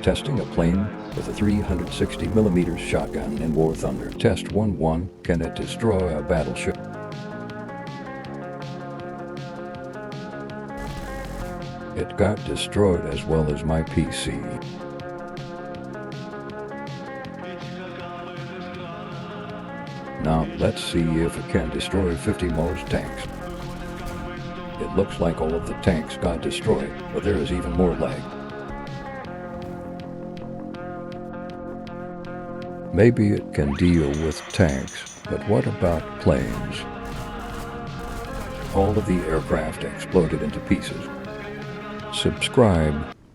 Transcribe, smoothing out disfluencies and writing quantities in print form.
Testing a plane with a 360mm shotgun in War Thunder. Test 1-1. Can it destroy a battleship? It got destroyed as well as my PC. Now let's see if it can destroy 50 Mars tanks. It looks like all of the tanks got destroyed, but there is even more lag. Maybe it can deal with tanks, but what about planes? All of the aircraft exploded into pieces. Subscribe